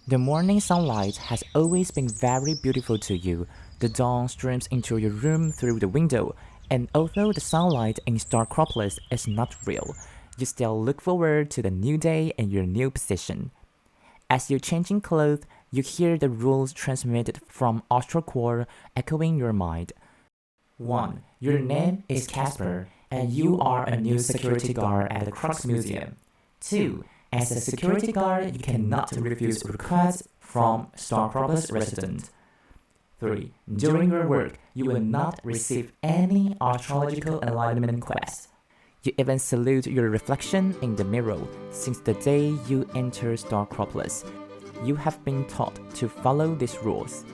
The morning sunlight has always been very beautiful to you. The dawn streams into your room through the window, and although the sunlight in Starcropolis is not real, you still look forward to the new day and your new position. As you're changing clothes, you hear the rules transmitted from Astro echoing your mind. 1. Your name is Casper, and you are a new security guard at the Crux Museum. 2. As a security guard, you cannot refuse requests from Starcropolis residents. 3. During your work, you will not receive any astrological alignment quests. You even salute your reflection in the mirror since the day you enter Starcropolis. You have been taught to follow these rules.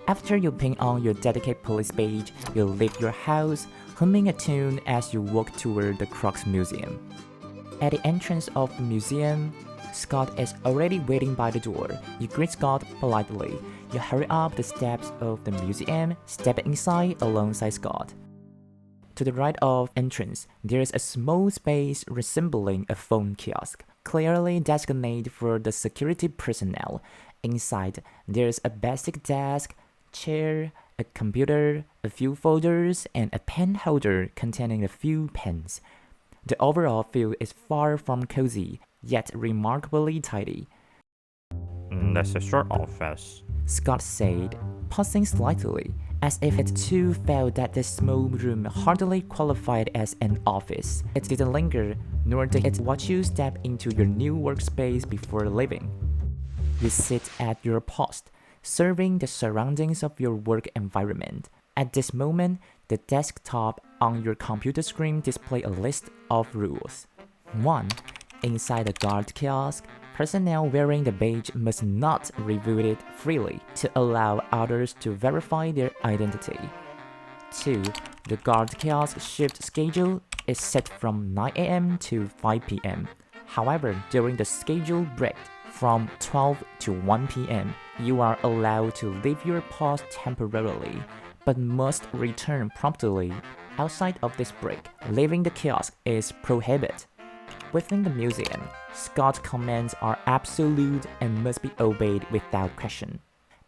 After you pin on your dedicated police badge, you leave your house, humming a tune as you walk toward the Crux Museum. At the entrance of the museum, Scott is already waiting by the door. You greet Scott politely. You hurry up the steps of the museum, step inside alongside Scott. To the right of entrance, there is a small space resembling a phone kiosk, clearly designated for the security personnel. Inside, there is a basic desk, chair, a computer, a few folders, and a pen holder containing a few pens. The overall feel is far from cozy, yet remarkably tidy. This is your office, Scott said, pausing slightly, as if it too felt that the small room hardly qualified as an office. It didn't linger, nor did it watch you step into your new workspace before leaving. You sit at your post, serving the surroundings of your work environment. At this moment, the desktop on your computer screen displays a list of rules. 1. Inside the guard kiosk, personnel wearing the badge must not review it freely to allow others to verify their identity. 2. The guard kiosk shift schedule is set from 9 a.m. to 5 p.m. However, during the scheduled break from 12 to 1 p.m., you are allowed to leave your post temporarily, but must return promptly. Outside of this break, leaving the kiosk is prohibited. Within the museum, Scott's commands are absolute and must be obeyed without question.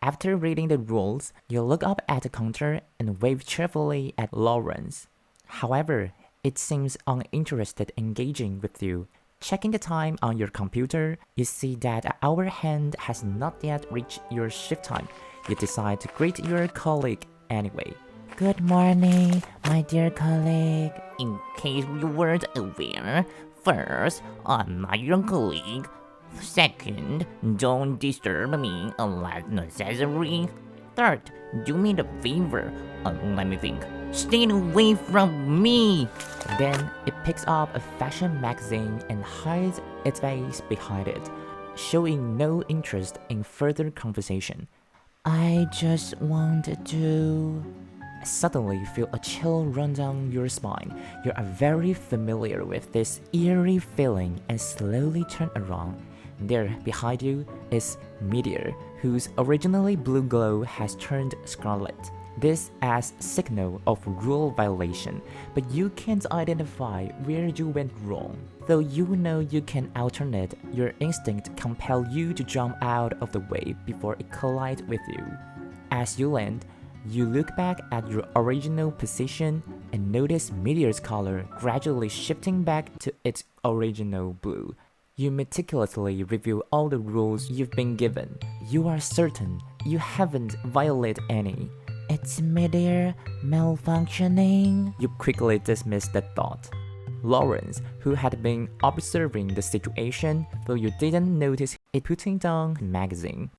After reading the rules, you look up at the counter and wave cheerfully at Lawrence. However, it seems uninterested in engaging with you. Checking the time on your computer, you see that our hand has not yet reached your shift time. You decide to greet your colleague anyway. Good morning, my dear colleague. In case you weren't aware, first, I'm not your colleague. Second, don't disturb me unless necessary. Third, do me the favor. Let me think. Stay away from me. Then it picks up a fashion magazine and hides its face behind it, showing no interest in further conversation. I just wanted to... Suddenly you feel a chill run down your spine. You are very familiar with this eerie feeling and slowly turn around. There, behind you, is Meteor, whose originally blue glow has turned scarlet. This as signal of rule violation, but you can't identify where you went wrong. Though you know you can alternate, your instinct compels you to jump out of the way before it collides with you. As you land, you look back at your original position and notice Meteor's color gradually shifting back to its original blue. You meticulously review all the rules you've been given. You are certain you haven't violated any. It's Meteor malfunctioning. You quickly dismiss that thought. Lawrence, who had been observing the situation, though you didn't notice it, putting down the magazine.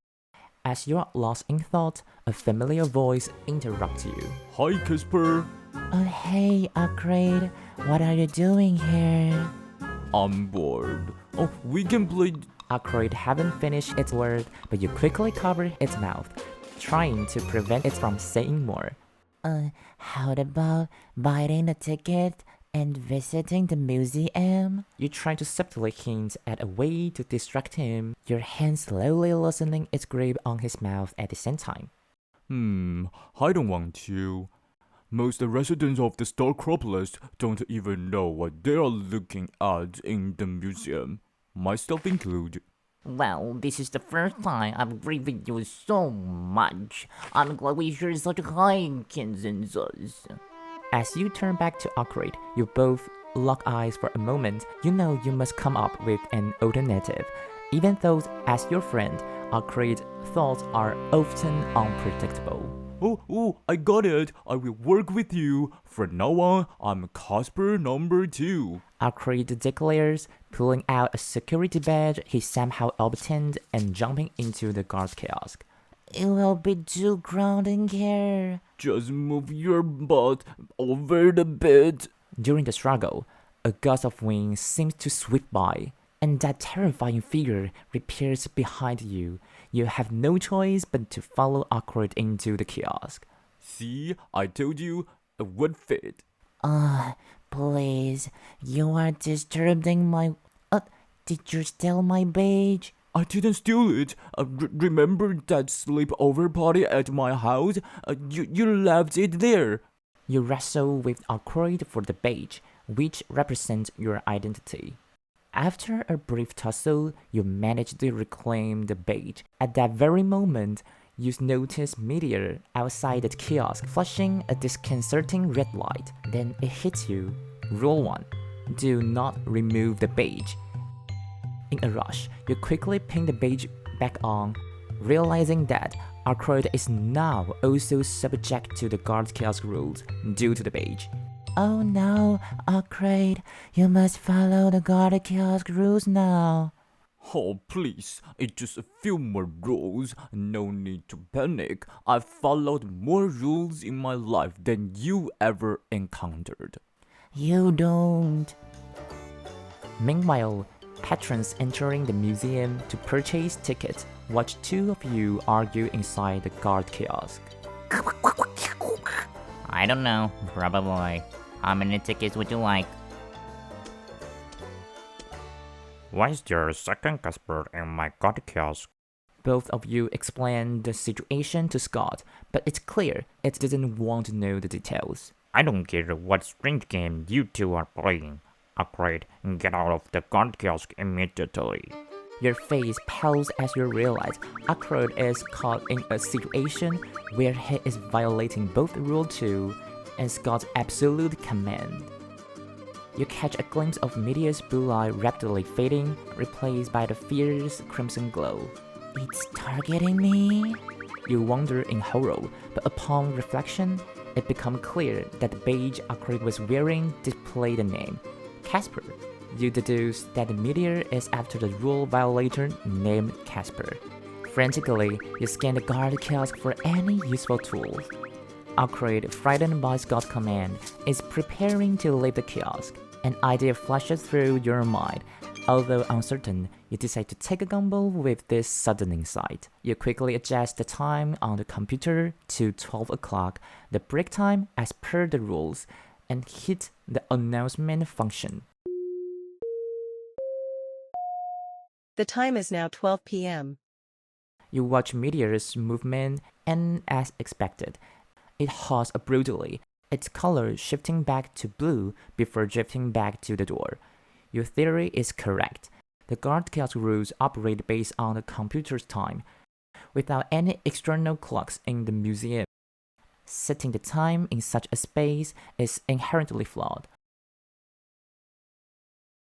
As you're lost in thought, a familiar voice interrupts you. Hi, Casper. Oh hey, Upgrade. What are you doing here? I'm bored. Oh, we can play. Upgrade haven't finished its word, but you quickly cover its mouth, trying to prevent it from saying more. How about buying a ticket and visiting the museum? You try to subtly hint at a way to distract him, your hand slowly loosening its grip on his mouth at the same time. I don't want to. Most residents of the Starcropolis don't even know what they are looking at in the museum, myself included. Well, this is the first time I've agreed with you so much. I'm glad we share such high consensus. As you turn back to Arcade, you both lock eyes for a moment. You know you must come up with an alternative. Even though, as your friend, Arcade's thoughts are often unpredictable. Oh, I got it. I will work with you. From now on, I'm Casper number 2. Arcade declares, pulling out a security badge he somehow obtained and jumping into the guard kiosk. It will be too crowded here. Just move your butt over the bed. During the struggle, a gust of wind seems to sweep by, and that terrifying figure appears behind you. You have no choice but to follow Arcade into the kiosk. See, I told you, it would fit. Please, you are disturbing my... did you steal my badge? I didn't steal it. Remember that sleepover party at my house? You left it there. You wrestle with Arcade for the badge, which represents your identity. After a brief tussle, you manage to reclaim the badge. At that very moment, you notice Meteor outside the kiosk flashing a disconcerting red light. Then it hits you. Rule 1. Do not remove the badge. In a rush, you quickly pin the badge back on, realizing that Arcade is now also subject to the guard kiosk rules due to the badge. Oh no, Arcade, you must follow the guard kiosk rules now. Oh, please, it's just a few more rules. No need to panic. I've followed more rules in my life than you ever encountered. You don't. Meanwhile, patrons entering the museum to purchase tickets watch two of you argue inside the guard kiosk. I don't know, probably. How many tickets would you like? Why is there a second Casper in my god kiosk? Both of you explain the situation to Scott, but it's clear it doesn't want to know the details. I don't care what strange game you two are playing. Upgrade and get out of the guard kiosk immediately. Your face pales as you realize Arcade is caught in a situation where he is violating both Rule 2 and Scott's absolute command. You catch a glimpse of Meteor's blue eye rapidly fading, replaced by the fierce crimson glow. It's targeting me? You wonder in horror, but upon reflection, it becomes clear that the badge Arcade was wearing displayed the name Casper. You deduce that the Meteor is after the rule violator named Casper. Frantically, you scan the guard kiosk for any useful tools. Arcade, frightened by Scott's command, is preparing to leave the kiosk. An idea flashes through your mind. Although uncertain, you decide to take a gamble with this sudden insight. You quickly adjust the time on the computer to 12 o'clock, the break time as per the rules, and hit the announcement function. The time is now 12 p.m. You watch Meteor's movement, and as expected, it halts abruptly, its color shifting back to blue before drifting back to the door. Your theory is correct. The guard kiosk rules operate based on the computer's time, without any external clocks in the museum. Setting the time in such a space is inherently flawed.